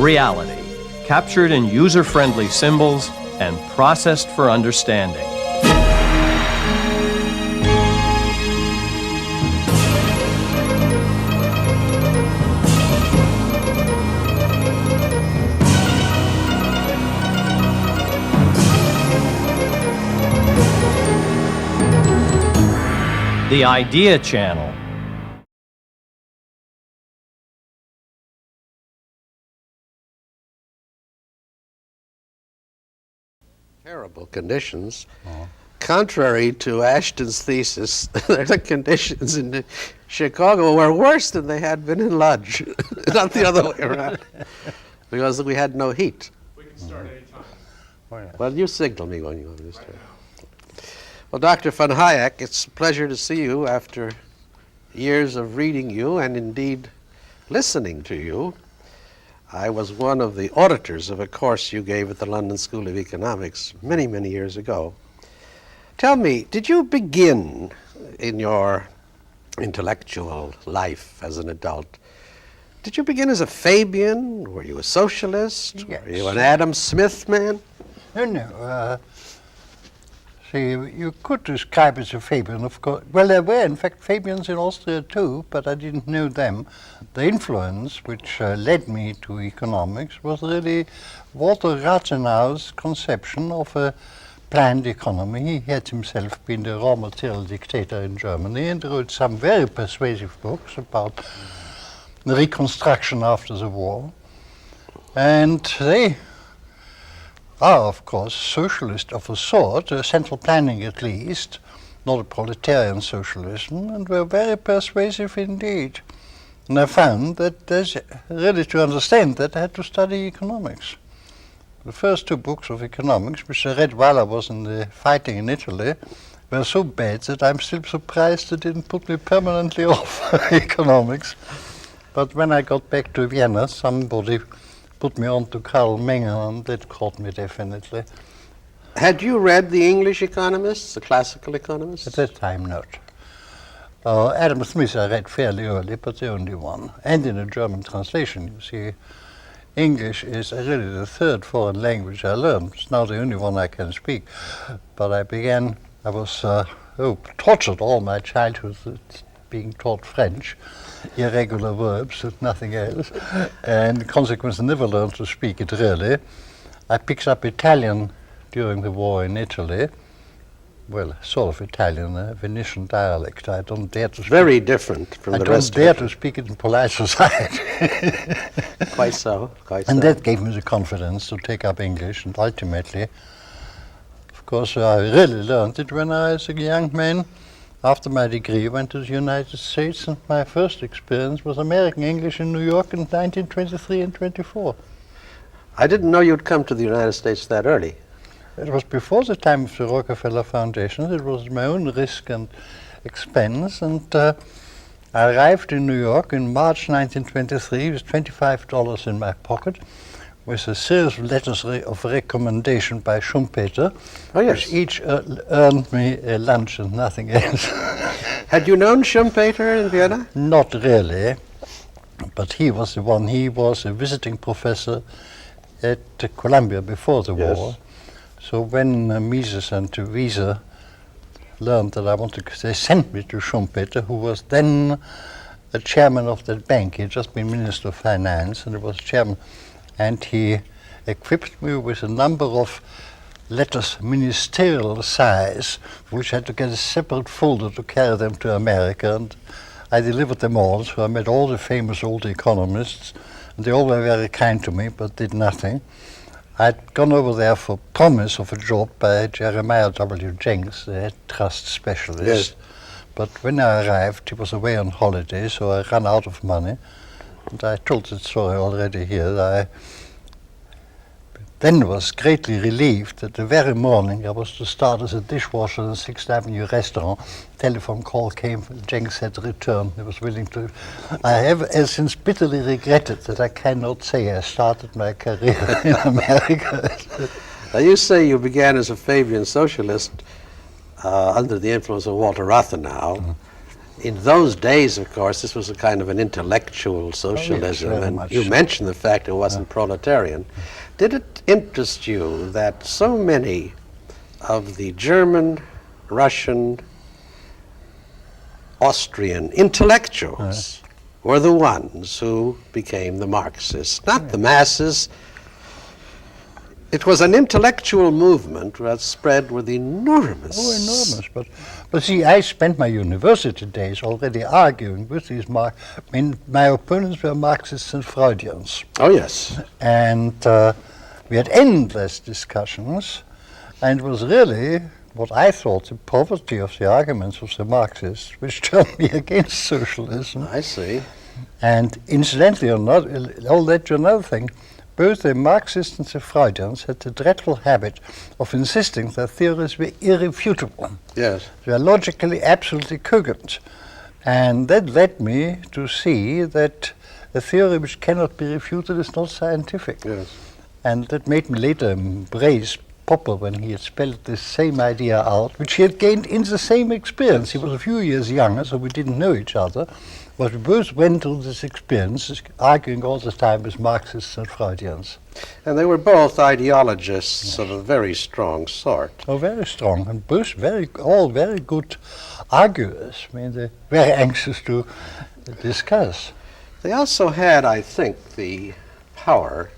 reality, captured in user-friendly symbols and processed for understanding. The Idea Channel. Terrible conditions. Contrary to Ashton's thesis, the conditions in Chicago were worse than they had been in Lodge. Not the other way around. Because we had no heat. We can start any time. Well, you signal me when you want to start. Well, Dr. von Hayek, it's a pleasure to see you after years of reading you and indeed listening to you. I was one of the auditors of a course you gave at the London School of Economics many, many years ago. Tell me, did you begin in your intellectual life as an adult, did you begin as a Fabian? Were you a socialist? Yes. Were you an Adam Smith man? No. See, you could describe as a Fabian, of course. Well, there were, in fact, Fabians in Austria too, but I didn't know them. The influence which led me to economics was really Walter Rathenau's conception of a planned economy. He had himself been the raw material dictator in Germany and wrote some very persuasive books about the reconstruction after the war. And they are, of course, socialist of a sort, central planning at least, not a proletarian socialism, and were very persuasive indeed. And I found that there's really to understand that I had to study economics. The first two books of economics, which I read while I was in the fighting in Italy, were so bad that I'm still surprised they didn't put me permanently off economics. But when I got back to Vienna, somebody put me on to Karl Menger, and that caught me definitely. Had you read the English economists, the classical economists? At that time, not. Adam Smith I read fairly early, but the only one. And in a German translation, you see. English is really the third foreign language I learned. It's now the only one I can speak. But I was tortured all my childhood being taught French, irregular verbs and nothing else, and consequently never learned to speak it really. I picked up Italian during the war in Italy. Well, sort of Italian, a Venetian dialect. I don't dare to speak. Very different from the rest of it. I don't dare to speak it in polite society. Quite so, quite so. And that gave me the confidence to take up English, and ultimately, of course, I really learned it when I was a young man. After my degree, went to the United States, and my first experience was American English in New York in 1923 and 24. I didn't know you'd come to the United States that early. It was before the time of the Rockefeller Foundation. It was my own risk and expense, and I arrived in New York in March 1923 with $25 in my pocket, with a series of letters of recommendation by Schumpeter, which each earned me a lunch and nothing else. Had you known Schumpeter in Vienna? Not really, but he was the one. He was a visiting professor at Columbia before the war. So when Mises and Wiese learned that I wanted to, they sent me to Schumpeter, who was then a chairman of that bank. He had just been Minister of Finance, and he was chairman. And he equipped me with a number of letters, ministerial size, which had to get a separate folder to carry them to America. And I delivered them all, so I met all the famous old economists, and they all were very kind to me, but did nothing. I'd gone over there for promise of a job by Jeremiah W. Jenks, the head trust specialist. Yes. But when I arrived, he was away on holiday, so I ran out of money. And I told that story already here. I then was greatly relieved that the very morning I was to start as a dishwasher in 6th Avenue restaurant. Telephone call came, Jenks had returned. He was willing to. I have since bitterly regretted that I cannot say I started my career in America. Now you say you began as a Fabian socialist under the influence of Walter Rathenau. in those days, of course, this was a kind of an intellectual socialism, very and much you so. mentioned the fact it wasn't proletarian. Did it interest you that so many of the German, Russian, Austrian intellectuals were the ones who became the Marxists, not the masses? It was an intellectual movement that spread with enormous... Oh, enormous. But see, I spent my university days already arguing with these my opponents were Marxists and Freudians. Oh, yes. And we had endless discussions, and it was really what I thought the poverty of the arguments of the Marxists which turned me against socialism. I see. And incidentally, I'll let you another thing. Both the Marxists and the Freudians had the dreadful habit of insisting that theories were irrefutable. Yes. They were logically absolutely cogent. And that led me to see that a theory which cannot be refuted is not scientific. Yes. And that made me later embrace Popper when he had spelled this same idea out, which he had gained in the same experience. He was a few years younger, so we didn't know each other. But we both went through this experience, arguing all the time with Marxists and Freudians. And they were both ideologists of a very strong sort. Oh, very strong, and both all very good arguers. I mean, they're very anxious to discuss. They also had, I think, the power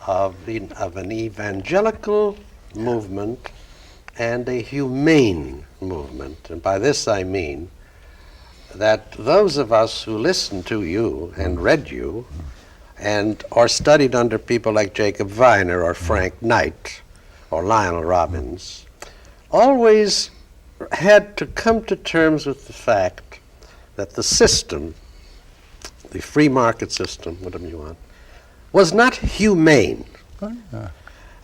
of an evangelical movement and a humane movement. And by this I mean that those of us who listened to you and read you or studied under people like Jacob Viner or Frank Knight or Lionel Robbins always had to come to terms with the fact that the system, the free market system, whatever you want, was not humane.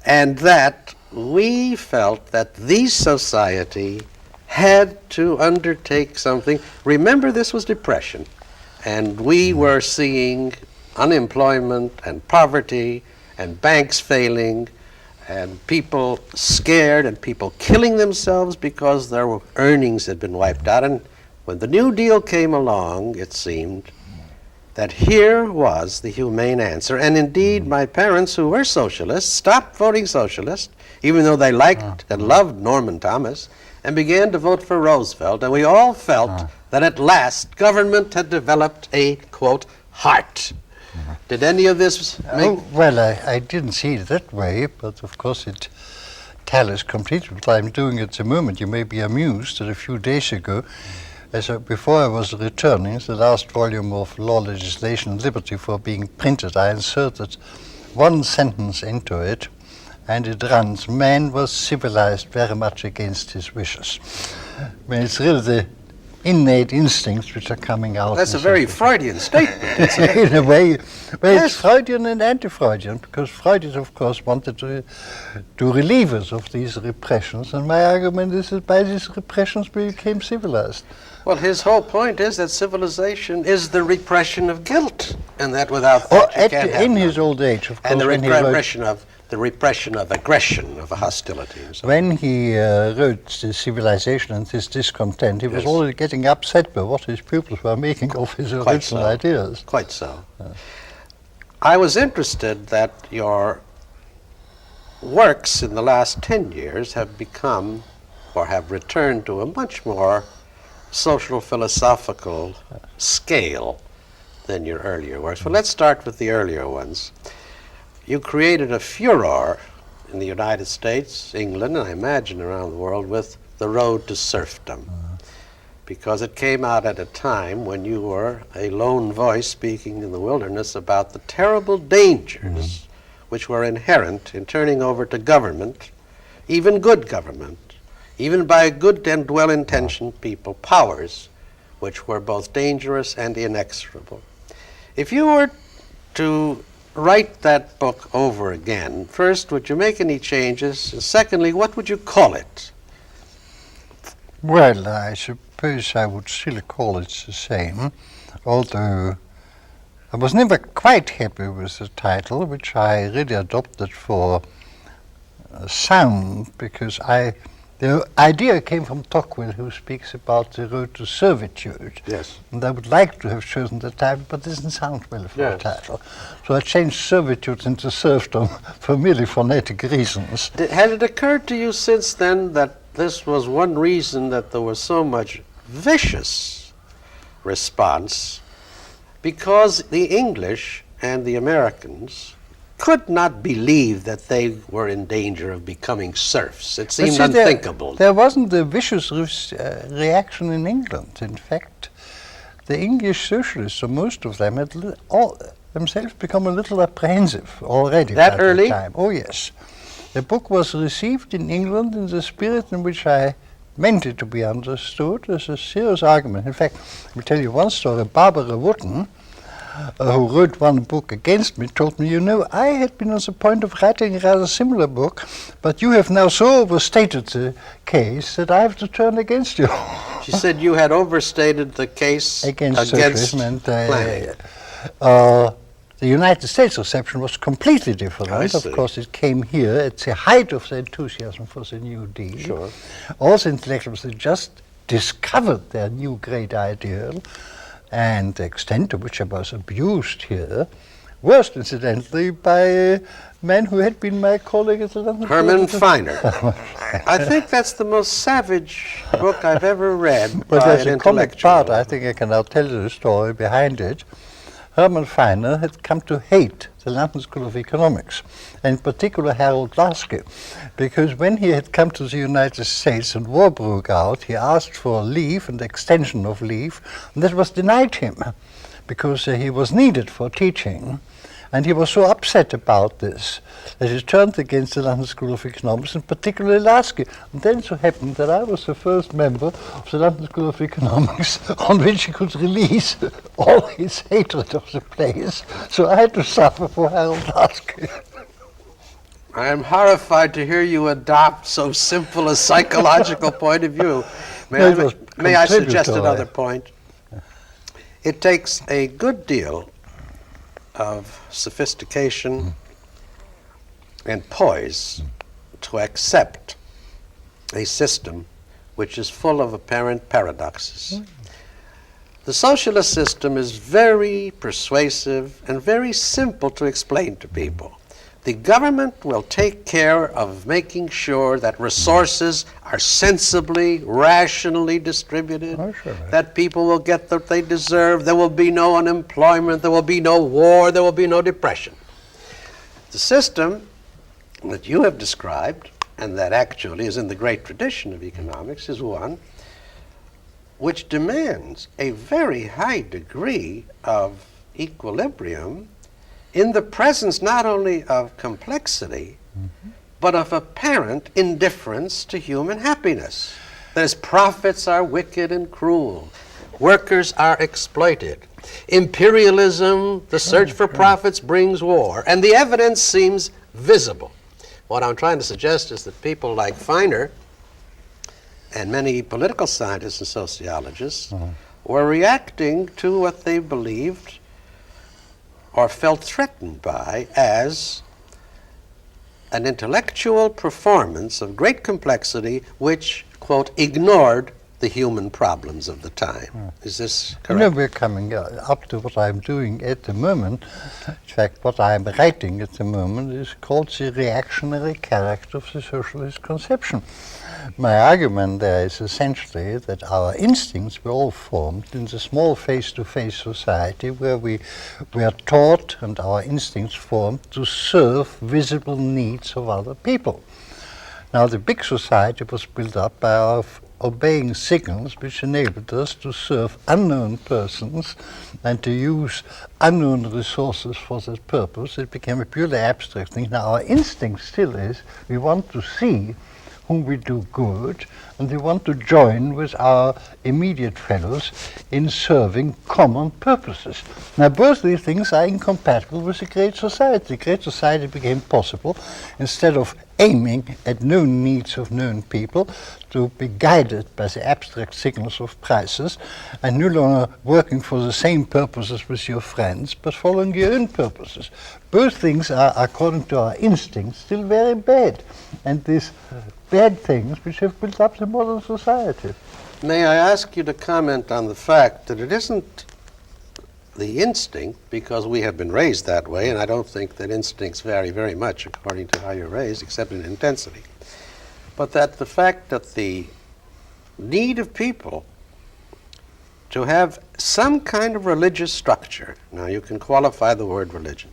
And that we felt that the society had to undertake something. Remember, this was depression, and we were seeing unemployment and poverty and banks failing and people scared and people killing themselves because their earnings had been wiped out. And when the New Deal came along, it seemed that here was the humane answer. And indeed, my parents, who were socialists, stopped voting socialist, even though they liked and loved Norman Thomas, and began to vote for Roosevelt. And we all felt that at last government had developed a, quote, heart. Did any of this make... Well, I didn't see it that way, but of course it tallies completely with what I'm doing at the moment. You may be amused that a few days ago, before I was returning the last volume of Law, Legislation and Liberty for being printed, I inserted one sentence into it, and it runs, "Man was civilized very much against his wishes." I mean, it's really the innate instincts which are coming out. That's a very Freudian statement, isn't it? In a way, well, it's Freudian and anti-Freudian, because Freud, of course, wanted to relieve us of these repressions, and my argument is that by these repressions we became civilized. Well, his whole point is that civilization is the repression of guilt, and that without that you can't have in none. his old age, of course, And the when he wrote, repression of aggression, of hostility. And so when he wrote the Civilization and His Discontent, he was Yes. already getting upset by what his pupils were making of his original ideas. Quite so. I was interested that your works in the last 10 years have become, or have returned to a much more social philosophical scale than your earlier works. Well, let's start with the earlier ones. You created a furor in the United States, England, and I imagine around the world with The Road to Serfdom, because it came out at a time when you were a lone voice speaking in the wilderness about the terrible dangers which were inherent in turning over to government, even good government, even by good and well-intentioned people, powers which were both dangerous and inexorable. If you were to write that book over again, first, would you make any changes? And secondly, what would you call it? Well, I suppose I would still call it the same, although I was never quite happy with the title, which I really adopted for sound, because I The idea came from Tocqueville, who speaks about the road to servitude. Yes. And I would like to have chosen the title, but it doesn't sound well for a Yes. title. So I changed servitude into serfdom for merely phonetic reasons. Had it occurred to you since then that this was one reason that there was so much vicious response? Because the English and the Americans could not believe that they were in danger of becoming serfs. It But seemed see, unthinkable. There wasn't a vicious reaction in England. In fact, the English socialists, or most of them, had all themselves become a little apprehensive already. That by early? Time. Oh, yes. The book was received in England in the spirit in which I meant it to be understood as a serious argument. In fact, let me tell you one story. Barbara Wootton, who wrote one book against me, told me, you know, I had been on the point of writing a rather similar book, but you have now so overstated the case that I have to turn against you. She said you had overstated the case against socialism, and planning. the United States reception was completely different. I see. Of course, it came here at the height of the enthusiasm for the New Deal. Sure. All the intellectuals had just discovered their new great ideal, and the extent to which I was abused here, worst incidentally by men who had been my colleague at the London Herman School. Feiner. I think that's the most savage book I've ever read But by as an a comic intellectual. part, I think I can now tell you the story behind it. Herman Feiner had come to hate the London School of Economics, and in particular Harold Laski, because when he had come to the United States and war broke out, he asked for leave and extension of leave, and that was denied him, because he was needed for teaching. And he was so upset about this that he turned against the London School of Economics, and particularly Lasky. And then so happened that I was the first member of the London School of Economics on which he could release all his hatred of the place. So I had to suffer for Harold Lasky. I am horrified to hear you adopt so simple a psychological point of view. No, it was May I suggest contributory. another point? It takes a good deal of sophistication and poise to accept a system which is full of apparent paradoxes. The socialist system is very persuasive and very simple to explain to people. The government will take care of making sure that resources are sensibly, rationally distributed, Oh, sure. that people will get what they deserve, there will be no unemployment, there will be no war, there will be no depression. The system that you have described, and that actually is in the great tradition of economics, is one which demands a very high degree of equilibrium in the presence not only of complexity, but of apparent indifference to human happiness. That is, profits are wicked and cruel. Workers are exploited. Imperialism, the search for profits brings war. And the evidence seems visible. What I'm trying to suggest is that people like Feiner and many political scientists and sociologists were reacting to what they believed or felt threatened by as an intellectual performance of great complexity which, quote, ignored the human problems of the time. Is this You correct? know, we're coming up to what I'm doing at the moment. In fact, what I'm writing at the moment is called the reactionary character of the socialist conception. My argument there is essentially that our instincts were all formed in the small face-to-face society where we were taught and our instincts formed to serve visible needs of other people. Now, the big society was built up by our obeying signals which enabled us to serve unknown persons and to use unknown resources for that purpose. It became a purely abstract thing. Now, our instinct still is we want to see whom we do good, and we want to join with our immediate fellows in serving common purposes. Now, both these things are incompatible with the Great Society. The Great Society became possible instead of aiming at known needs of known people to be guided by the abstract signals of prices and no longer working for the same purposes with your friends, but following your own purposes. Both things are, according to our instincts, still very bad. And this bad things which have built up the modern society. May I ask you to comment on the fact that it isn't the instinct, because we have been raised that way, and I don't think that instincts vary very much according to how you're raised, except in intensity, but that the fact that the need of people to have some kind of religious structure, now you can qualify the word religion,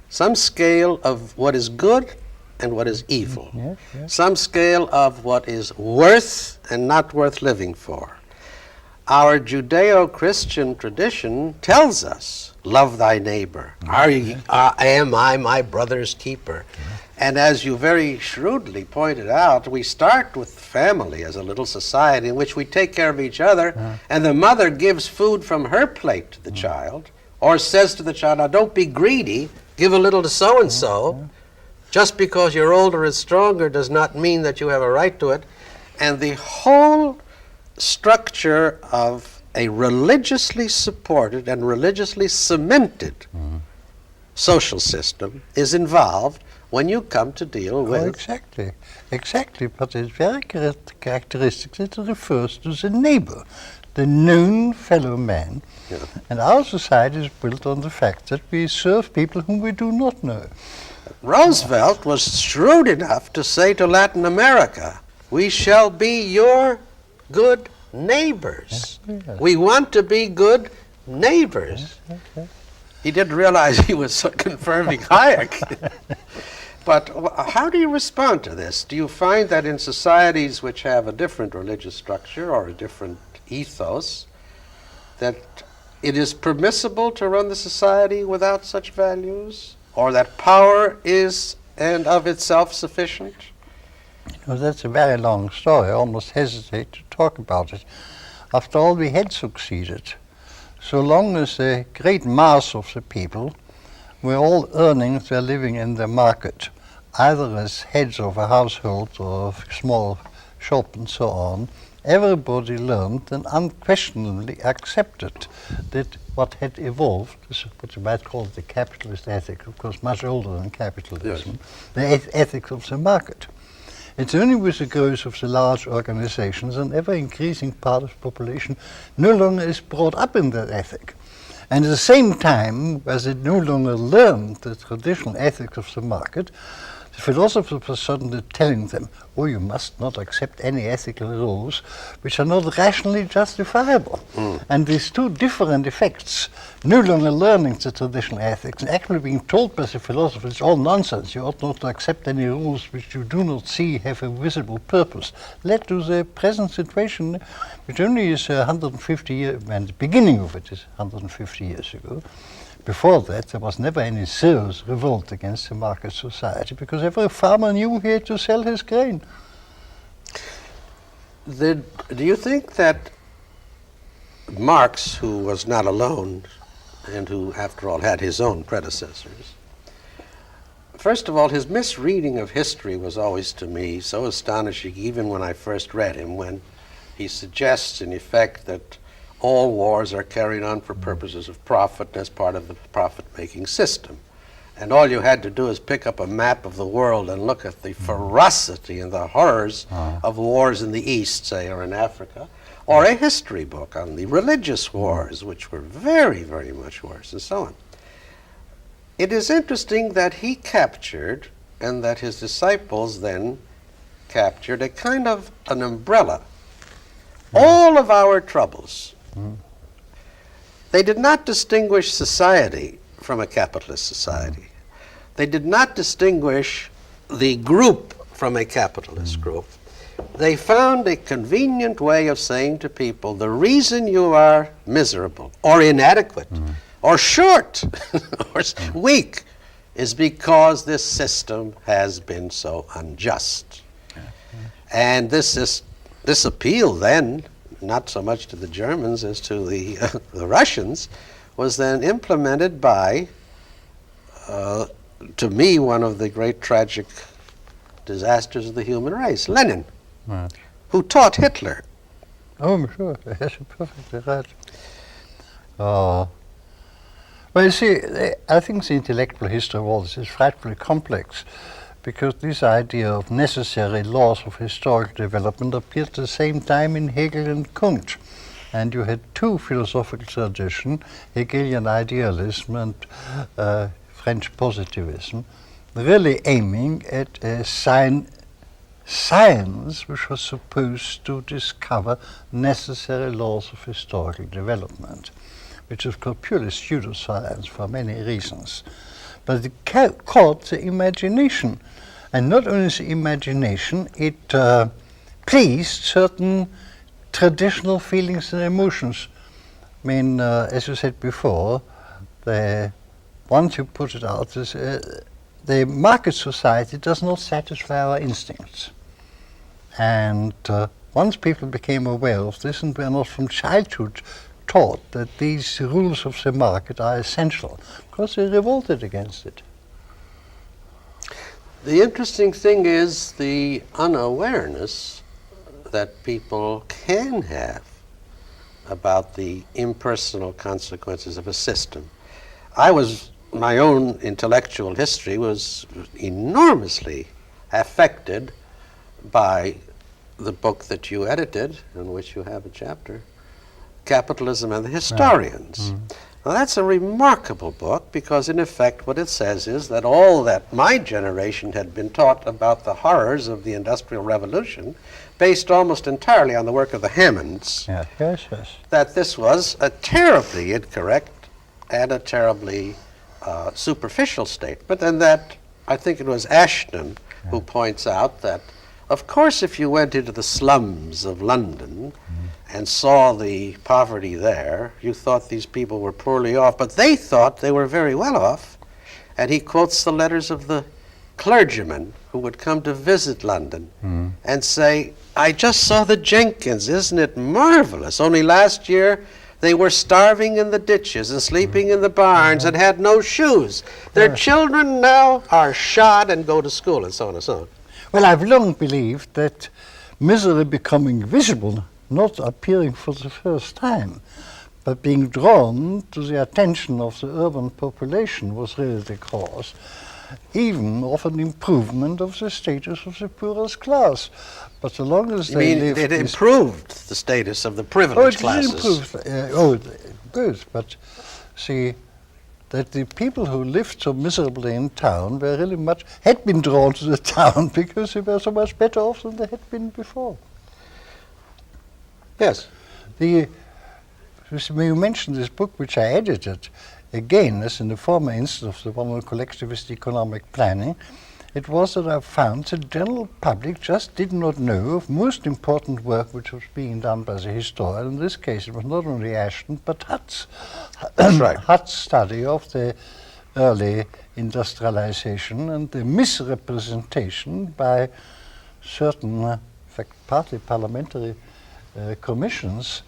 some scale of what is good and what is evil, Yes, yes. some scale of what is worth and not worth living for. Our Judeo-Christian tradition tells us, love thy neighbor. Am I my brother's keeper? And as you very shrewdly pointed out, we start with family as a little society in which we take care of each other, and the mother gives food from her plate to the child, or says to the child, now don't be greedy, give a little to so-and-so. Just because you're older and stronger does not mean that you have a right to it. And the whole structure of a religiously supported and religiously cemented social system is involved when you come to deal with... Oh, exactly. But it's very characteristic that it refers to the neighbor, the known fellow man. Yeah. And our society is built on the fact that we serve people whom we do not know. Roosevelt was shrewd enough to say to Latin America, we shall be your good neighbors. Yes. We want to be good neighbors. Yes. He didn't realize he was confirming Hayek. But how do you respond to this? Do you find that in societies which have a different religious structure or a different ethos, that it is permissible to run the society without such values? Or that power is and of itself sufficient? Well, that's a very long story. I almost hesitate to talk about it. After all, we had succeeded. So long as the great mass of the people were all earning their living in the market, either as heads of a household or of a small shop and so on, everybody learned and unquestionably accepted that what had evolved, what you might call the capitalist ethic, of course much older than capitalism, the ethics of the market. It's only with the growth of the large organizations an ever-increasing part of the population no longer is brought up in that ethic. And at the same time, as it no longer learned the traditional ethics of the market, the philosophers were suddenly telling them, oh, you must not accept any ethical rules which are not rationally justifiable. And these two different effects, no longer learning the traditional ethics and actually being told by the philosophers, it's all nonsense, you ought not to accept any rules which you do not see have a visible purpose, led to the present situation, which only is 150 years, and the beginning of it is 150 years ago. Before that, there was never any serious revolt against the market society because every farmer knew he had to sell his grain. Do you think that Marx, who was not alone and who, after all, had his own predecessors, first of all, his misreading of history was always to me so astonishing, even when I first read him, when he suggests, in effect, that all wars are carried on for purposes of profit as part of the profit-making system. And all you had to do is pick up a map of the world and look at the ferocity and the horrors of wars in the East, say, or in Africa, or a history book on the religious wars, which were very, very much worse, and so on. It is interesting that he captured, and that his disciples then captured, a kind of an umbrella. All of our troubles. They did not distinguish society from a capitalist society. They did not distinguish the group from a capitalist group. They found a convenient way of saying to people, the reason you are miserable or inadequate or short or weak is because this system has been so unjust. And this appeal then, not so much to the Germans as to the Russians, was then implemented by, to me, one of the great tragic disasters of the human race, Lenin, who taught Hitler. Oh, I'm sure. Yes, you're perfectly right. Well, you see, I think the intellectual history of all this is frightfully complex. because this idea of necessary laws of historical development appeared at the same time in Hegel and Kant. And you had two philosophical traditions, Hegelian idealism and French positivism, really aiming at a science which was supposed to discover necessary laws of historical development, which is called purely pseudoscience for many reasons. But it caught the imagination. And not only the imagination, it pleased certain traditional feelings and emotions. I mean, as you said before, once you put it out, the market society does not satisfy our instincts. And once people became aware of this and were not from childhood taught that these rules of the market are essential, because they revolted against it. The interesting thing is the unawareness that people can have about the impersonal consequences of a system. My own intellectual history was enormously affected by the book that you edited, in which you have a chapter, Capitalism and the Historians. Right. Now that's a remarkable book because in effect what it says is that all that my generation had been taught about the horrors of the Industrial Revolution, based almost entirely on the work of the Hammonds, yes. that this was a terribly incorrect and a terribly superficial statement, and that I think it was Ashton who points out that of course if you went into the slums of London and saw the poverty there, you thought these people were poorly off, but they thought they were very well off. And he quotes the letters of the clergymen who would come to visit London and say, I just saw the Jenkins, isn't it marvelous? Only last year they were starving in the ditches and sleeping in the barns and had no shoes. Their children now are shod and go to school, and so on and so on. Well, I've long believed that misery becoming visible, not appearing for the first time, but being drawn to the attention of the urban population was really the cause, even of an improvement of the status of the poorest class. But so long as they lived... it improved the status of the privileged classes? It improved, but see, that the people who lived so miserably in town were really had been drawn to the town because they were so much better off than they had been before. Yes. You mentioned this book which I edited, again, as in the former instance of the one on collectivist economic planning, it was that I found the general public just did not know of most important work which was being done by the historian. In this case, it was not only Ashton, but Hutt's. That's right. Hutt's study of the early industrialization and the misrepresentation by certain, in fact, partly parliamentary commissions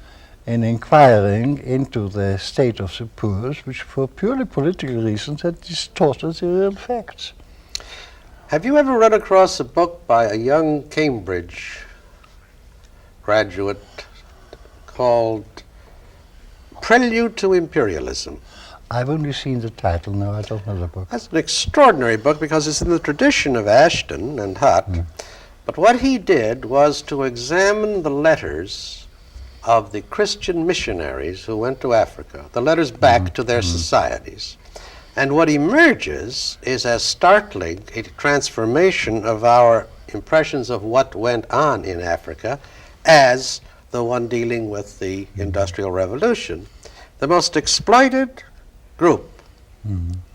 in inquiring into the state of the poor, which for purely political reasons had distorted the real facts. Have you ever run across a book by a young Cambridge graduate called Prelude to Imperialism? I've only seen the title, no, I don't know the book. That's an extraordinary book because it's in the tradition of Ashton and Hutt. But what he did was to examine the letters of the Christian missionaries who went to Africa, the letters back to their societies. And what emerges is as startling a transformation of our impressions of what went on in Africa as the one dealing with the Industrial Revolution. The most exploited group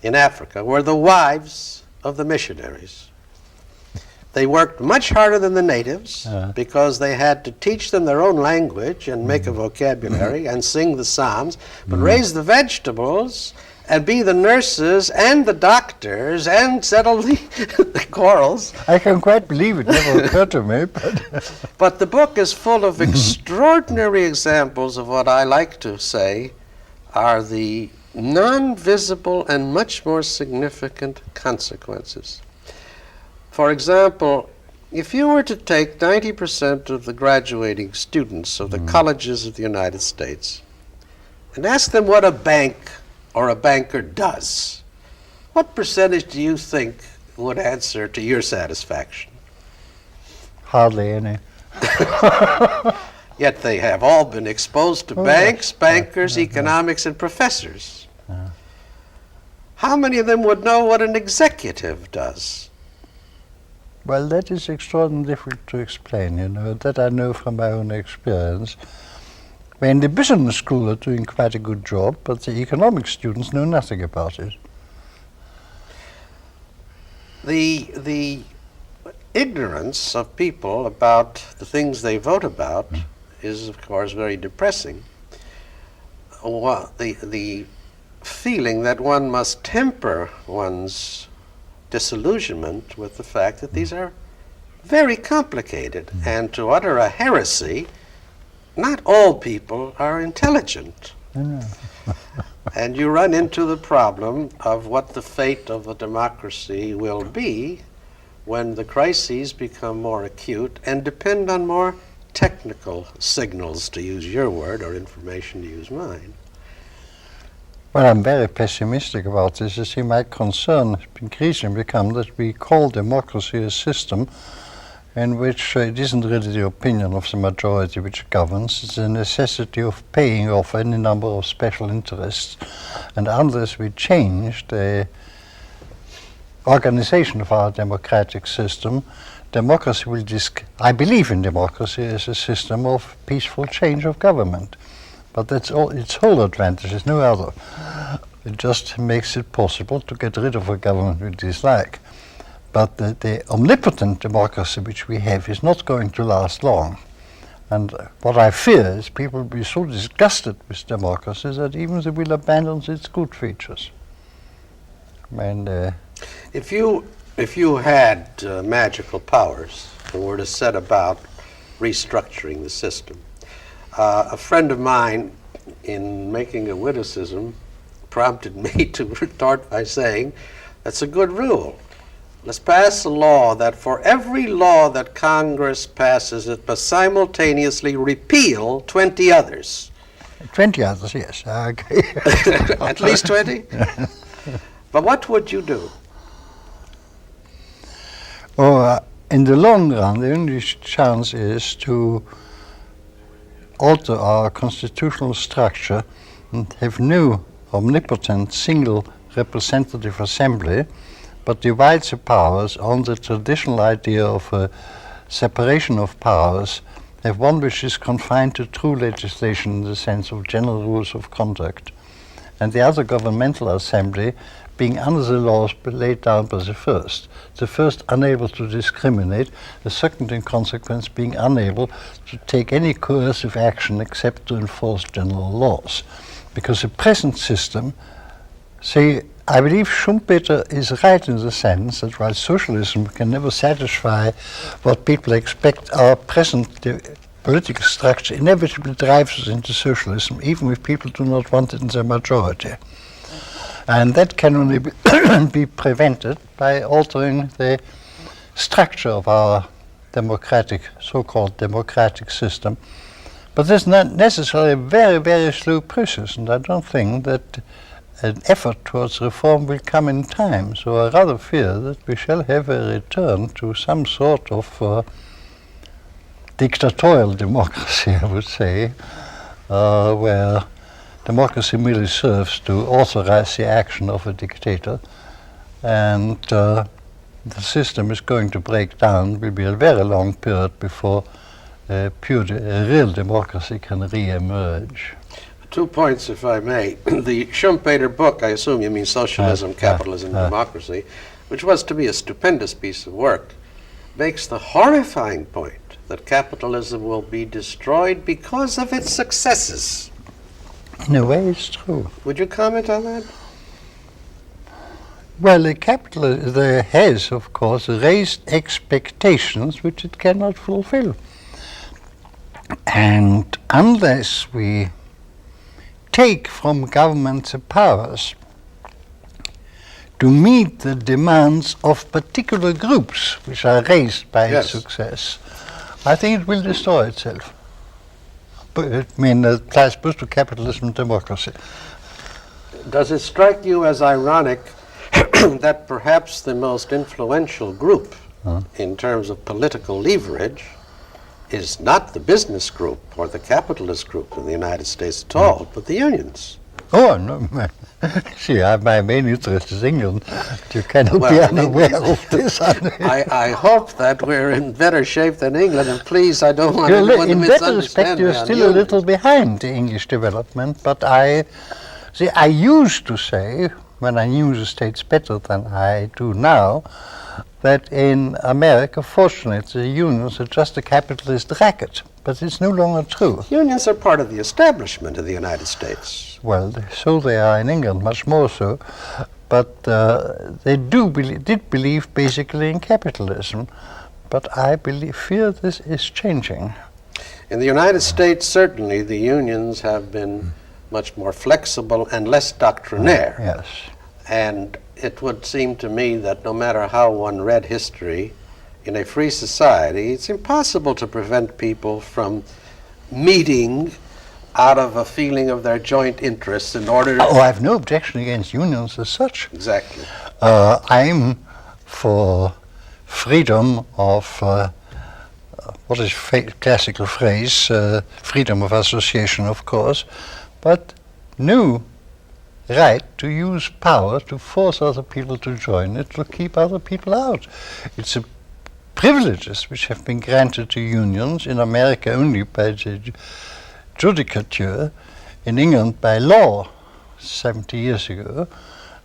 in Africa were the wives of the missionaries. They worked much harder than the natives because they had to teach them their own language and make a vocabulary and sing the psalms, but raise the vegetables and be the nurses and the doctors and settle the quarrels. I can quite believe it, never occurred to me. But the book is full of extraordinary examples of what I like to say are the non-visible and much more significant consequences. For example, if you were to take 90% of the graduating students of the colleges of the United States and ask them what a bank or a banker does, what percentage do you think would answer to your satisfaction. Hardly any. Yet they have all been exposed to banks, bankers, economics, and professors. How many of them would know what an executive does? Well, that is extraordinarily difficult to explain, you know. That I know from my own experience. In the business school are doing quite a good job, but the economic students know nothing about it. The ignorance of people about the things they vote about is, of course, very depressing. The feeling that one must temper one's disillusionment with the fact that these are very complicated, and to utter a heresy, not all people are intelligent. And you run into the problem of what the fate of a democracy will be when the crises become more acute and depend on more technical signals, to use your word, or information, to use mine. Well, I'm very pessimistic about this. You see, my concern has increasingly become that we call democracy a system in which it isn't really the opinion of the majority which governs, it's the necessity of paying off any number of special interests. And unless we change the organization of our democratic system, democracy will I believe in democracy as a system of peaceful change of government. But that's all, its whole advantage, there's no other. It just makes it possible to get rid of a government we dislike. But the omnipotent democracy which we have is not going to last long. And what I fear is people will be so disgusted with democracy that even they will abandon its good features. And if you had magical powers and were to set about restructuring the system, a friend of mine, in making a witticism, prompted me to retort by saying, that's a good rule. Let's pass a law that for every law that Congress passes, it must simultaneously repeal 20 others. 20 others, yes. Okay. At least 20? But what would you do? Well, in the long run, the only chance is to alter our constitutional structure and have no omnipotent single representative assembly, but divides the powers on the traditional idea of a separation of powers, have one which is confined to true legislation in the sense of general rules of conduct, and the other governmental assembly being under the laws laid down by the first unable to discriminate, the second in consequence being unable to take any coercive action except to enforce general laws. Because the present system, I believe Schumpeter is right in the sense that while socialism can never satisfy what people expect, our present political structure inevitably drives us into socialism, even if people do not want it in the majority. And that can only be prevented by altering the structure of our democratic, so-called democratic system. But this is not necessarily a very, very slow process, and I don't think that an effort towards reform will come in time. So I rather fear that we shall have a return to some sort of dictatorial democracy, I would say, where democracy merely serves to authorize the action of a dictator, and the system is going to break down. It will be a very long period before a real democracy can re-emerge. 2 points, if I may. The Schumpeter book, I assume you mean Socialism, Capitalism, Democracy, which was to be a stupendous piece of work, makes the horrifying point that capitalism will be destroyed because of its successes. In a way, it's true. Would you comment on that? Well, the capitalism has, of course, raised expectations which it cannot fulfill. And unless we take from government the powers to meet the demands of particular groups which are raised by its success, I think it will destroy itself. But I mean, it applies both to capitalism and democracy. Does it strike you as ironic that perhaps the most influential group in terms of political leverage is not the business group or the capitalist group in the United States at all, but the unions. Oh, no. See, my main interest is England. You cannot Well, be unaware of this. I hope that we're in better shape than England, and please, I don't want anyone to In that respect, misunderstand me you're on still a unions. little behind the English development, but I used to say, when I knew the States better than I do now, that in America, fortunately, the unions are just a capitalist racket. But it's no longer true. Unions are part of the establishment of the United States. Well, so they are in England, much more so. But they did believe basically in capitalism. But I fear this is changing. In the United States, certainly, the unions have been much more flexible and less doctrinaire. Yes. And it would seem to me that no matter how one read history, in a free society, it's impossible to prevent people from meeting out of a feeling of their joint interests in order to... Oh, I have no objection against unions as such. Exactly. I'm for freedom of, what is classical phrase, freedom of association, of course, but no right to use power to force other people to join it, to keep other people out. It's a privileges which have been granted to unions, in America only by the judicature, in England by law 70 years ago,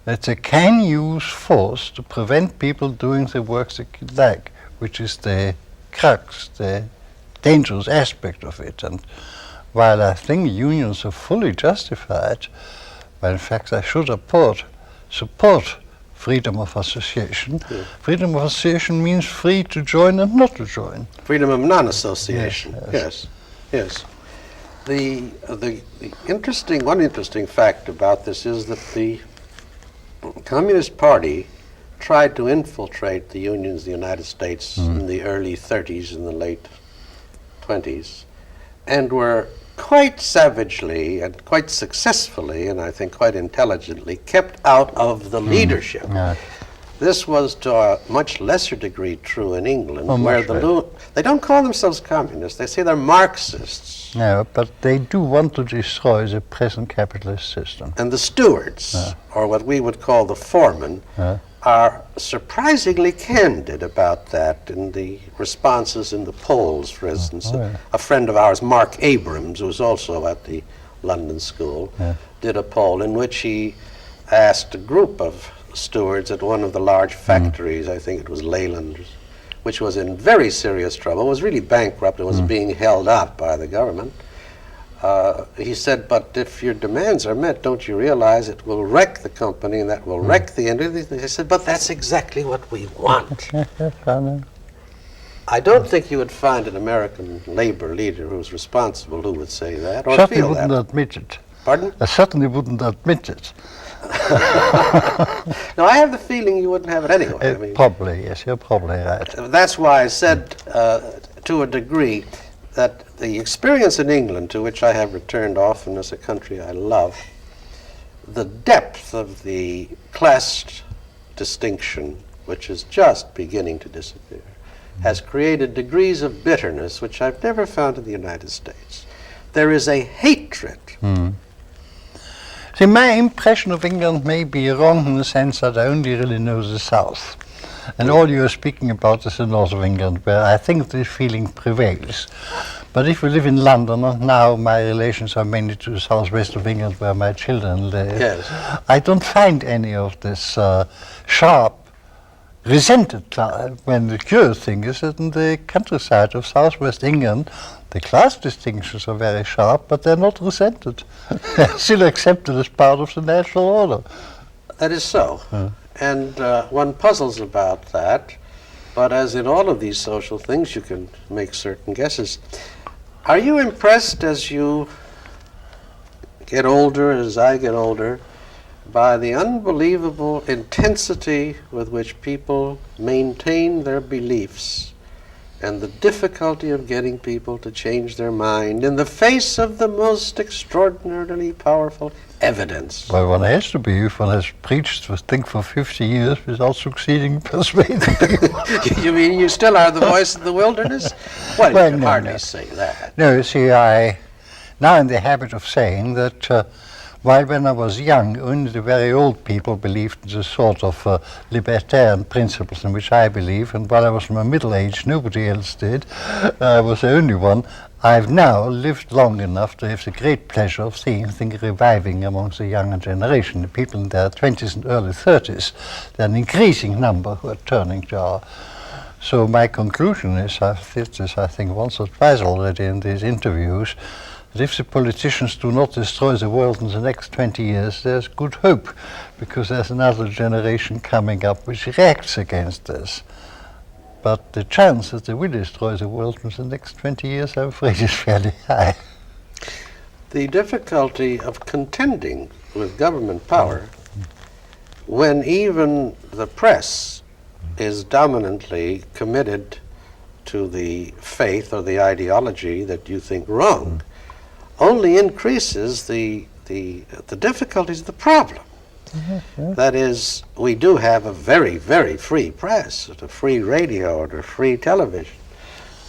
that they can use force to prevent people doing the work they like, which is the crux, the dangerous aspect of it. And while I think unions are fully justified, well, in fact I should support freedom of association. Yeah. Freedom of association means free to join and not to join. Freedom of non-association. Yes. Yes. The one interesting fact about this is that the Communist Party tried to infiltrate the unions of the United States in the early 30s and the late 20s, and were quite savagely and quite successfully, and I think quite intelligently, kept out of the leadership. Yeah. This was to a much lesser degree true in England, where they don't call themselves communists, they say they're Marxists. No, but they do want to destroy the present capitalist system. And the stewards, or what we would call the foremen, are surprisingly candid about that in the responses in the polls, for instance. A friend of ours, Mark Abrams, who was also at the London School, did a poll in which he asked a group of stewards at one of the large factories, I think it was Leyland's, which was in very serious trouble, was really bankrupt and was being held up by the government. He said, but if your demands are met, don't you realize it will wreck the company and that will wreck the industry? He said, but that's exactly what we want. I don't think you would find an American labor leader who's responsible who would say that or certainly feel that. Wouldn't admit it. Pardon? I certainly wouldn't admit it. No, I have the feeling you wouldn't have it anyway. I mean, probably, yes, you're probably right. That's why I said, to a degree, that the experience in England, to which I have returned often as a country I love, the depth of the class distinction, which is just beginning to disappear, has created degrees of bitterness which I've never found in the United States. There is a hatred. See, my impression of England may be wrong in the sense that I only really know the South. And all you're speaking about is the north of England, where I think this feeling prevails. But if we live in London, and now my relations are mainly to the southwest of England, where my children live, Yes. I don't find any of this sharp, resented class. When the curious thing is that in the countryside of southwest England, the class distinctions are very sharp, but they're not resented. They're still accepted as part of the natural order. That is so. And one puzzles about that, but as in all of these social things, you can make certain guesses. Are you impressed as you get older, as I get older, by the unbelievable intensity with which people maintain their beliefs and the difficulty of getting people to change their mind in the face of the most extraordinarily powerful evidence. Well, one has to be if one has preached, I think, for 50 years without succeeding in persuading people. You mean you still are the voice of the wilderness? Well, Well, you can no, hardly no. say that. No, you see, I now in the habit of saying that while when I was young, only the very old people believed in the sort of libertarian principles in which I believe, and while I was in my middle age, nobody else did. I was the only one. I've now lived long enough to have the great pleasure of seeing things reviving amongst the younger generation, the people in their 20s and early 30s. There are an increasing number who are turning to our. So my conclusion is, I've said this I think once or twice already in these interviews, that if the politicians do not destroy the world in the next 20 years, there's good hope, because there's another generation coming up which reacts against this. But the chance that they will destroy the world in the next 20 years, I'm afraid, is fairly high. The difficulty of contending with government power when even the press is dominantly committed to the faith or the ideology that you think wrong only increases the difficulties of the problem. That is, we do have a very, very free press, a free radio, and a free television.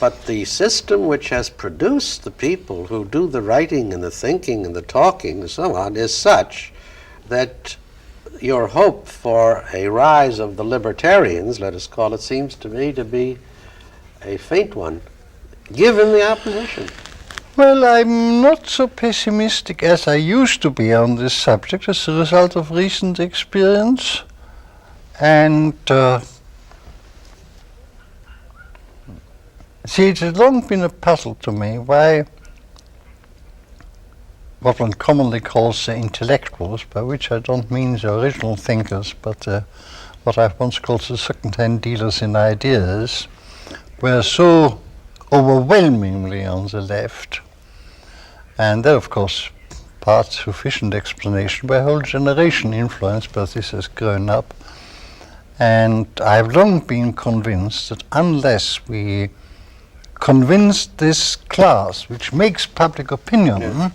But the system which has produced the people who do the writing and the thinking and the talking and so on is such that your hope for a rise of the libertarians, let us call it, seems to me to be a faint one, given the opposition. Well, I'm not so pessimistic as I used to be on this subject as a result of recent experience. And see, it has long been a puzzle to me why what one commonly calls the intellectuals, by which I don't mean the original thinkers, but what I've once called the second-hand dealers in ideas, were so overwhelmingly on the left. And there, of course, part sufficient explanation by a whole generation influenced by this has grown up. And I've long been convinced that unless we convince this class, which makes public opinion,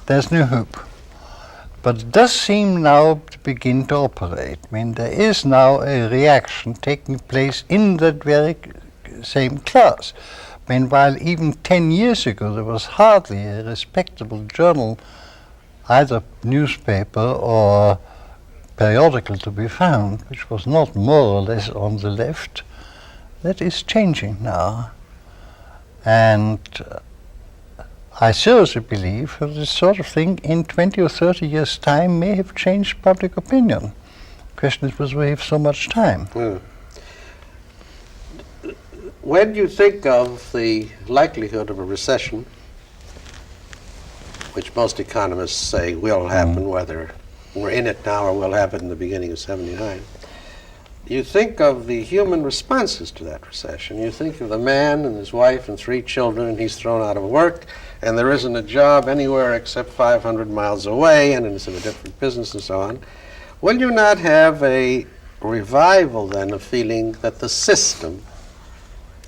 there's no hope. But it does seem now to begin to operate. I mean, there is now a reaction taking place in that very same class. Meanwhile, even 10 years ago, there was hardly a respectable journal, either newspaper or periodical, to be found, which was not more or less on the left. That is changing now. And I seriously believe that this sort of thing in 20 or 30 years' time may have changed public opinion. The question is whether we have so much time. When you think of the likelihood of a recession, which most economists say will happen, whether we're in it now or will happen in the beginning of '79, you think of the human responses to that recession. You think of the man and his wife and 3 children, and he's thrown out of work, and there isn't a job anywhere except 500 miles away, and it's in a different business and so on. Will you not have a revival then of feeling that the system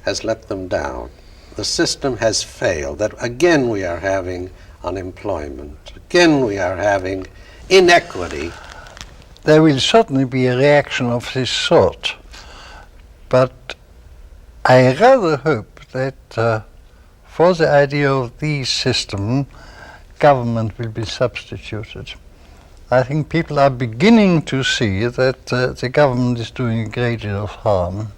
has let them down? The system has failed, that again we are having unemployment, again we are having inequity. There will certainly be a reaction of this sort, but I rather hope that for the idea of the system, government will be substituted. I think people are beginning to see that the government is doing a great deal of harm.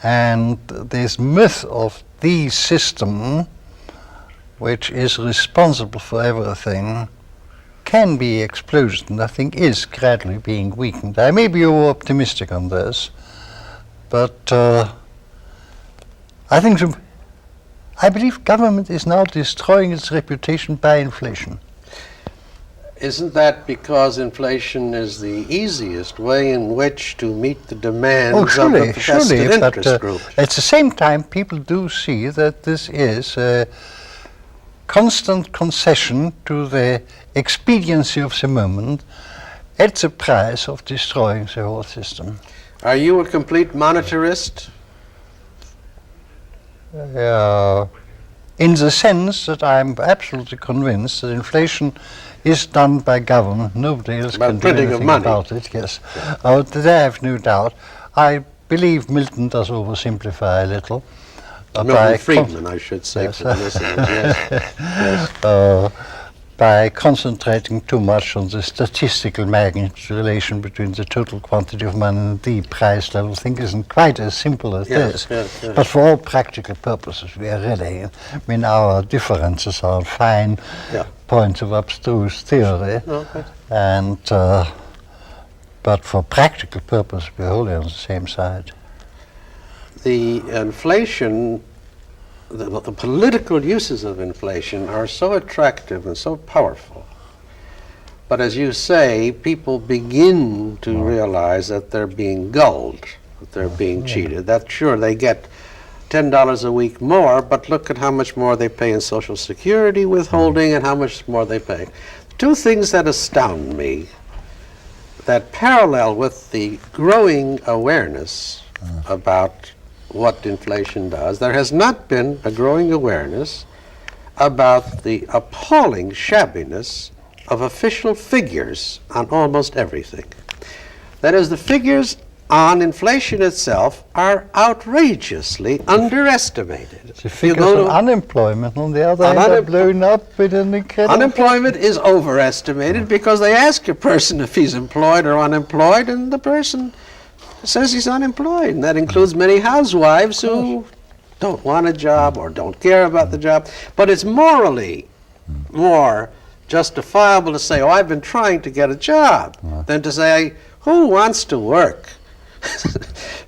And this myth of the system, which is responsible for everything, can be exploded, and I think is gradually being weakened. I may be over-optimistic on this, but I believe government is now destroying its reputation by inflation. Isn't that because inflation is the easiest way in which to meet the demands of the vested interest group? At the same time, people do see that this is a constant concession to the expediency of the moment at the price of destroying the whole system. Are you a complete monetarist? in the sense that I'm absolutely convinced that inflation is done by government. Nobody else By can do printing of anything money. about it, yes. That I have no doubt. I believe Milton does oversimplify a little. Milton Friedman, I should say, Yes. for the listeners, yes. Yes. By concentrating too much on the statistical magnitude relation between the total quantity of money and the price level, I think isn't quite as simple as Yes, this. yes. But for all practical purposes, we are really, I mean, our differences are fine Yeah. points of abstruse theory, Okay. and but for practical purpose, we're wholly on the same side. The inflation, the political uses of inflation are so attractive and so powerful. But as you say, people begin to realize that they're being gulled, that they're being cheated. That sure, they get $10 a week more, but look at how much more they pay in Social Security withholding and how much more they pay. Two things that astound me that parallel with the growing awareness about what inflation does, there has not been a growing awareness about the appalling shabbiness of official figures on almost everything. That is, the figures on inflation itself are outrageously underestimated. The figures on unemployment, on the other hand, are blown up with an incredible... Unemployment is overestimated because they ask a person if he's employed or unemployed, and the person says he's unemployed. And that includes many housewives who don't want a job or don't care about the job. But it's morally more justifiable to say, oh, I've been trying to get a job, than to say, who wants to work?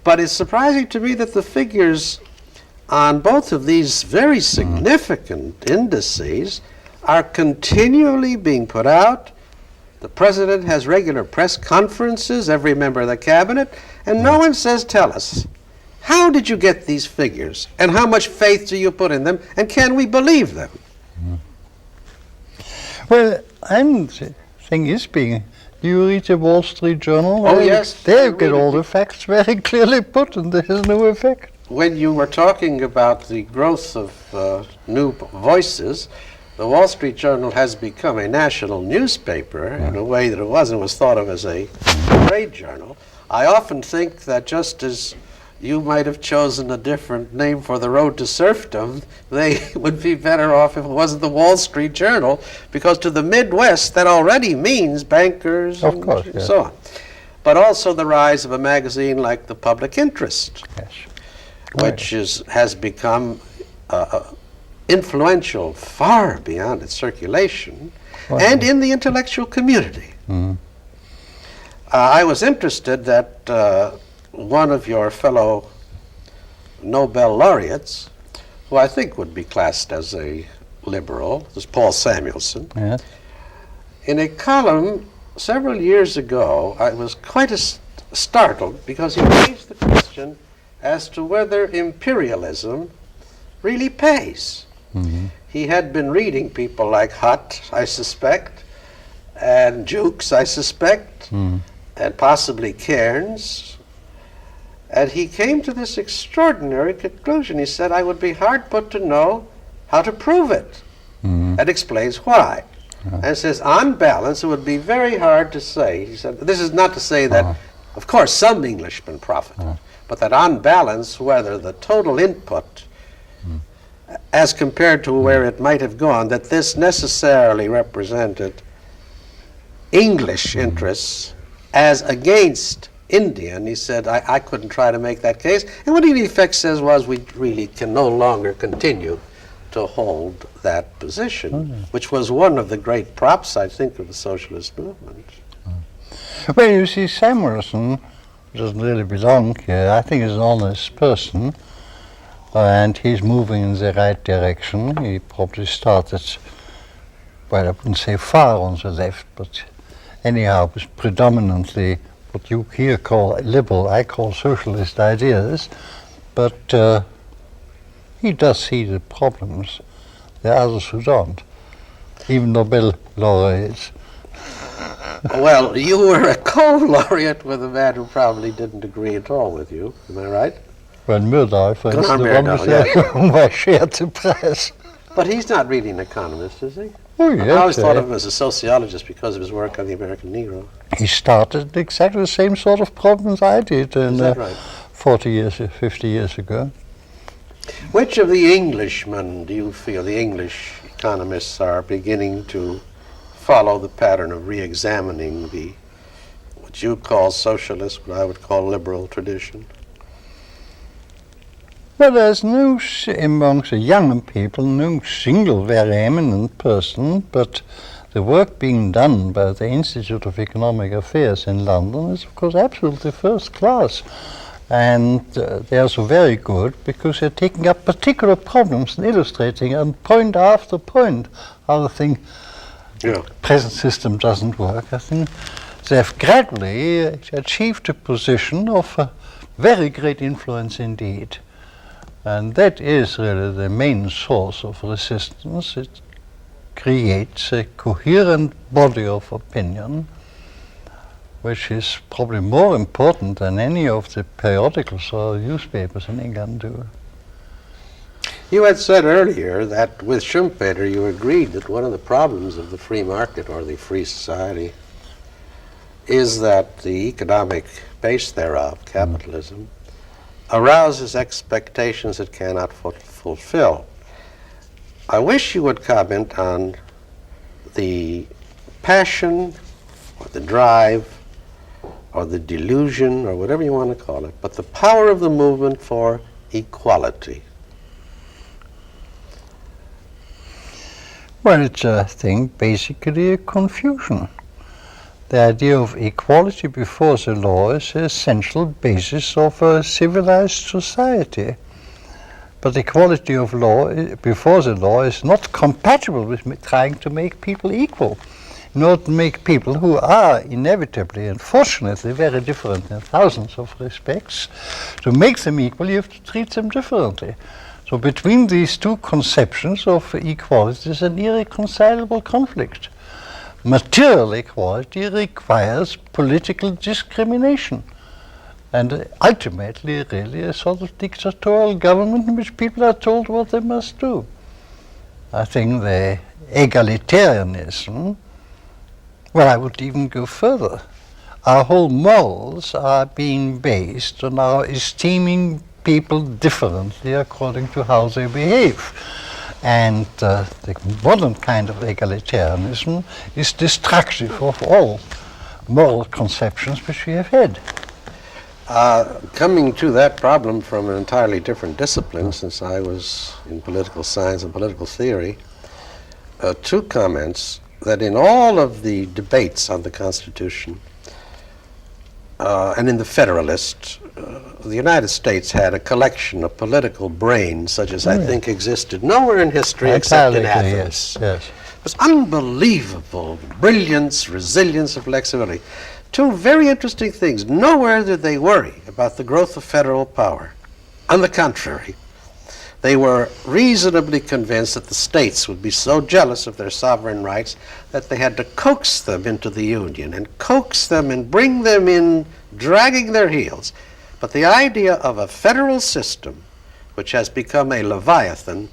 But it's surprising to me that the figures on both of these very significant indices are continually being put out. The president has regular press conferences, every member of the cabinet, and no one says, tell us, how did you get these figures? And how much faith do you put in them? And can we believe them? Well, the thing is being... You read the Wall Street Journal? Oh, yes. There you get all the facts very clearly put, and there is no effect. When you were talking about the growth of new voices, the Wall Street Journal has become a national newspaper in a way that it wasn't, was thought of as a trade journal. I often think that just as you might have chosen a different name for the road to serfdom, they would be better off if it wasn't the Wall Street Journal, because to the Midwest that already means bankers Of and course, yes. so on. But also the rise of a magazine like The Public Interest, Yes. which has become influential far beyond its circulation and in the intellectual community. I was interested that one of your fellow Nobel laureates, who I think would be classed as a liberal, is Paul Samuelson. Yes. In a column several years ago, I was quite startled because he raised the question as to whether imperialism really pays. He had been reading people like Hutt, I suspect, and Jukes, I suspect, and possibly Cairns. And he came to this extraordinary conclusion. He said, I would be hard put to know how to prove it. And explains why. And says, on balance, it would be very hard to say. He said, this is not to say that, of course, some Englishmen profited, but that on balance, whether the total input, as compared to where it might have gone, that this necessarily represented English interests as against Indian. He said, I couldn't try to make that case. And what he in effect says was, we really can no longer continue to hold that position, which was one of the great props, I think, of the socialist movement. Well, you see, Samuelson doesn't really belong here. I think he's an honest person, and he's moving in the right direction. He probably started, well, I wouldn't say far on the left, but anyhow, it was predominantly what you here call liberal, I call socialist ideas, but he does see the problems. There are others who don't, even Nobel laureates. Well, you were a co-laureate with a man who probably didn't agree at all with you, am I right? Well, Murdoch, for Gunnar instance, the one Myrdal, whom I shared the press. But he's not really an economist, is he? Oh, I always yes. thought of him as a sociologist because of his work on the American Negro. He started exactly the same sort of problems I did Is that right? 40 years, 50 years ago. Which of the Englishmen do you feel, the English economists, are beginning to follow the pattern of re-examining the, what you call socialist, what I would call liberal tradition? Well, there's no, amongst the young people, no single very eminent person, but the work being done by the Institute of Economic Affairs in London is, of course, absolutely first class. And they are so very good because they're taking up particular problems and illustrating and point after point how the thing, present system doesn't work. I think they have gradually achieved a position of very great influence indeed. And that is really the main source of resistance. It creates a coherent body of opinion, which is probably more important than any of the periodicals or newspapers in England do. You had said earlier that with Schumpeter you agreed that one of the problems of the free market or the free society is that the economic base thereof, capitalism, arouses expectations it cannot fulfill. I wish you would comment on the passion or the drive or the delusion or whatever you want to call it, but the power of the movement for equality. Well, it's, I think, basically a confusion. The idea of equality before the law is the essential basis of a civilized society. But equality of law before the law is not compatible with trying to make people equal. In order to make people who are inevitably and fortunately very different in thousands of respects, to make them equal, you have to treat them differently. So between these two conceptions of equality is an irreconcilable conflict. Material equality requires political discrimination and ultimately really a sort of dictatorial government in which people are told what they must do. I think the egalitarianism, well, I would even go further. Our whole morals are being based on our esteeming people differently according to how they behave. And the modern kind of egalitarianism is destructive of all moral conceptions which we have had. Coming to that problem from an entirely different discipline, since I was in political science and political theory, two comments that in all of the debates on the Constitution and in the Federalist, the United States had a collection of political brains such as I think existed nowhere in history except in Athens. Yes. It was unbelievable brilliance, resilience, and flexibility. Two very interesting things. Nowhere did they worry about the growth of federal power. On the contrary, they were reasonably convinced that the states would be so jealous of their sovereign rights that they had to coax them into the Union and coax them and bring them in, dragging their heels. But the idea of a federal system, which has become a leviathan,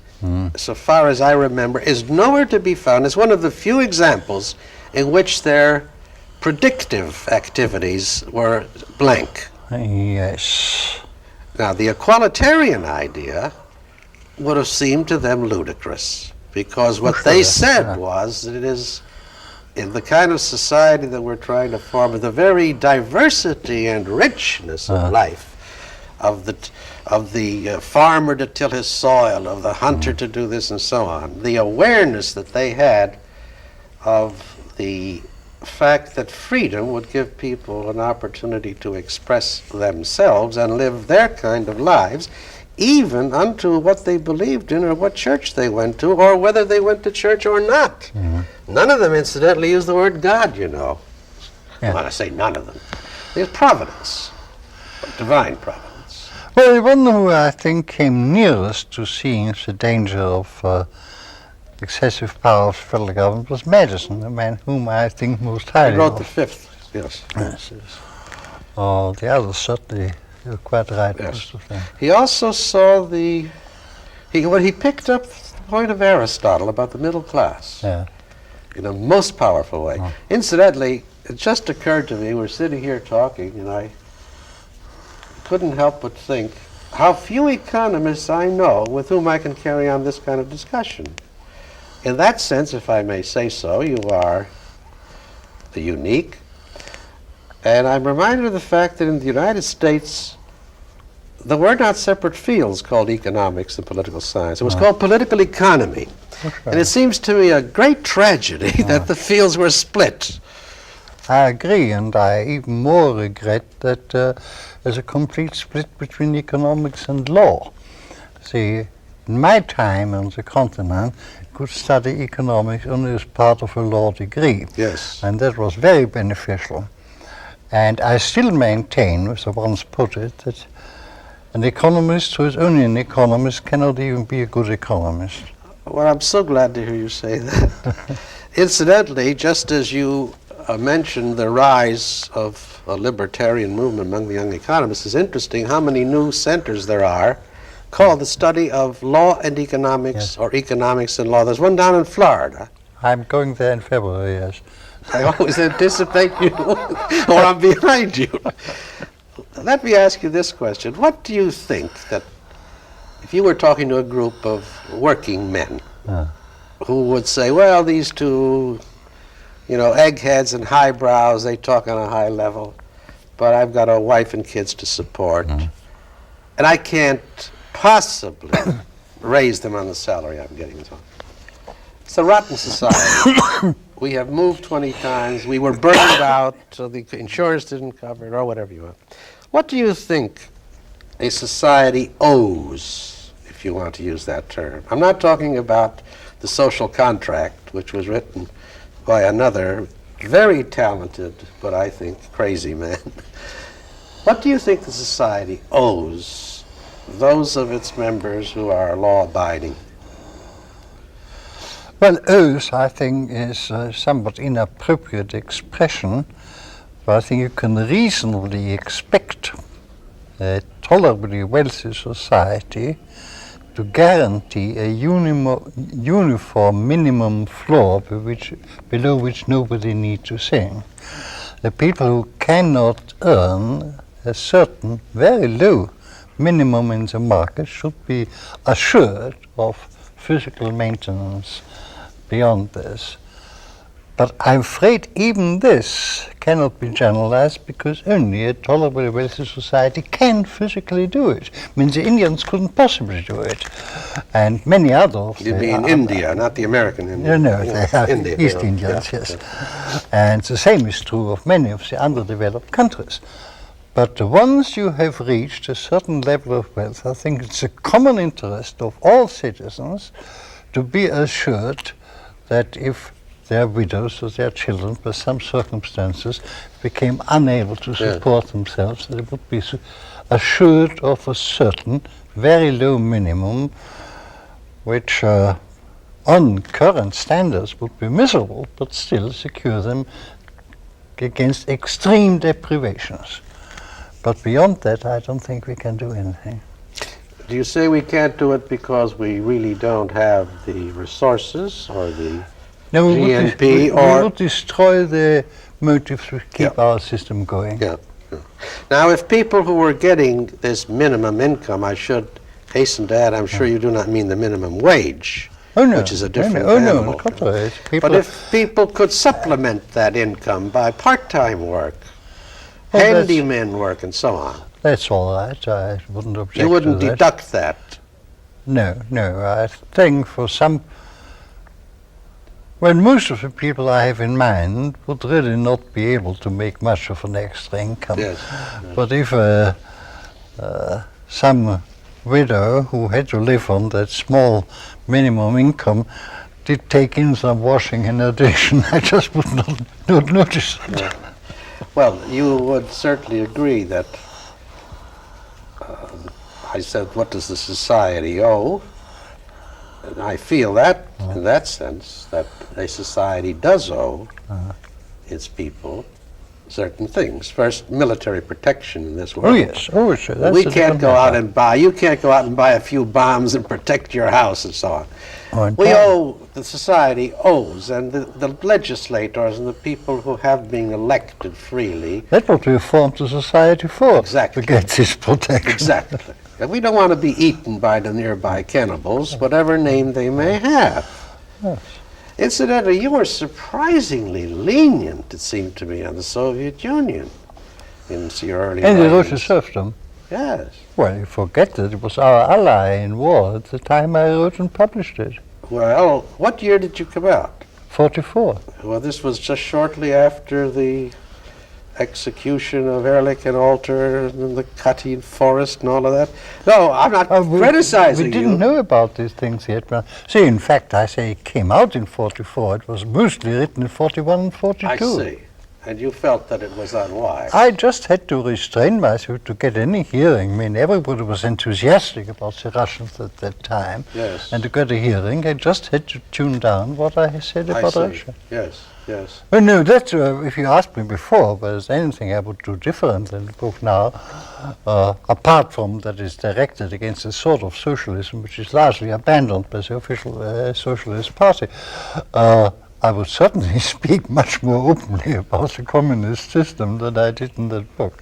so far as I remember, is nowhere to be found. It's one of the few examples in which their predictive activities were blank. Yes. Now, the equalitarian idea would have seemed to them ludicrous, because what they said was that it is in the kind of society that we're trying to form, the very diversity and richness of life, of the farmer to till his soil, of the hunter to do this and so on, the awareness that they had of the fact that freedom would give people an opportunity to express themselves and live their kind of lives, even unto what they believed in or what church they went to or whether they went to church or not. None of them, incidentally, use the word God, you know. Yeah. When I say none of them, there's providence, divine providence. Well, the one who I think came nearest to seeing the danger of excessive power of the federal government was Madison, the man whom I think most highly He wrote of. the fifth, yes. Yes. The others certainly You're quite right. Yes. most of them. He also saw he picked up the point of Aristotle about the middle class Yeah. in a most powerful way. Oh. Incidentally, it just occurred to me, we're sitting here talking, and I couldn't help but think how few economists I know with whom I can carry on this kind of discussion. In that sense, if I may say so, you are unique. And I'm reminded of the fact that in the United States, there were not separate fields called economics and political science. It was called political economy. And it seems to me a great tragedy that the fields were split. I agree, and I even more regret that there's a complete split between economics and law. See, in my time on the continent, you could study economics only as part of a law degree. Yes. And that was very beneficial. And I still maintain, as I once put it, that an economist who is only an economist cannot even be a good economist. Well, I'm so glad to hear you say that. Incidentally, just as you mentioned the rise of a libertarian movement among the young economists, it's interesting how many new centers there are called the study of law and economics, or economics and law. There's one down in Florida. I'm going there in February, yes. I always anticipate you, or I'm behind you. Let me ask you this question. What do you think that, if you were talking to a group of working men who would say, well, these two, eggheads and highbrows, they talk on a high level, but I've got a wife and kids to support, and I can't possibly raise them on the salary I'm getting. It's a rotten society. We have moved 20 times. We were burned out, so the insurance didn't cover it, or whatever you want. What do you think a society owes, if you want to use that term? I'm not talking about the social contract, which was written by another very talented, but I think crazy man. What do you think the society owes those of its members who are law-abiding? Well, owes, I think, is a somewhat inappropriate expression, but I think you can reasonably expect a tolerably wealthy society to guarantee a uniform minimum floor below which nobody needs to sing. The people who cannot earn a certain very low minimum in the market should be assured of physical maintenance beyond this. But I'm afraid even this cannot be generalized because only a tolerably wealthy society can physically do it. I mean, the Indians couldn't possibly do it. And many others. You mean India, not the American India. No, they are India, East yeah, Indians, yeah, yes. yeah. And the same is true of many of the underdeveloped countries. But once you have reached a certain level of wealth, I think it's a common interest of all citizens to be assured that if their widows or their children, by some circumstances, became unable to support themselves, they would be assured of a certain very low minimum, which on current standards would be miserable, but still secure them against extreme deprivations. But beyond that, I don't think we can do anything. Do you say we can't do it because we really don't have the resources or the GNP? We would destroy the motives which keep our system going. Yeah. Now, if people who were getting this minimum income, I should hasten to add, I'm sure you do not mean the minimum wage, which is a different animal. No, contrary. But if people could supplement that income by part-time work, handyman work, and so on, that's all right. I wouldn't object to that. you wouldn't deduct that. No. I think for some, well, most of the people I have in mind would really not be able to make much of an extra income. Yes. But if some widow who had to live on that small minimum income did take in some washing in addition, I just would not notice it. Yeah. Well, you would certainly agree that I said, what does the society owe? And I feel that, in that sense, that a society does owe its people certain things. First, military protection in this world. Oh yes, oh sure. That's We a can't different go out matter. and buy, you can't go out and buy a few bombs and protect your house and so on. Oh, We entirely. owe, the society owes, and the legislators and the people who have been elected freely, That's what we formed the society for. Exactly. To get this protection. exactly. And we don't want to be eaten by the nearby cannibals, whatever name they may have. Yes. Incidentally, you were surprisingly lenient, it seemed to me, on the Soviet Union in your early And the writings. Russian serfdom. Yes. Well, you forget that it was our ally in war at the time I wrote and published it. Well, what year did you come out? 44. Well, this was just shortly after the execution of Ehrlich and Alter and the cutting forest and all of that. No, I'm not criticizing We didn't you. know about these things yet. See, in fact, I say it came out in 44. It was mostly written in 41 and 42. I see. And you felt that it was unwise. I just had to restrain myself to get any hearing. I mean, everybody was enthusiastic about the Russians at that time. Yes. And to get a hearing, I just had to tune down what I said I about see. Russia. Yes, yes. Well, no, that's, if you asked me before, was anything I would do different in the book now, apart from that it's directed against a sort of socialism which is largely abandoned by the official Socialist Party, I would certainly speak much more openly about the communist system than I did in that book.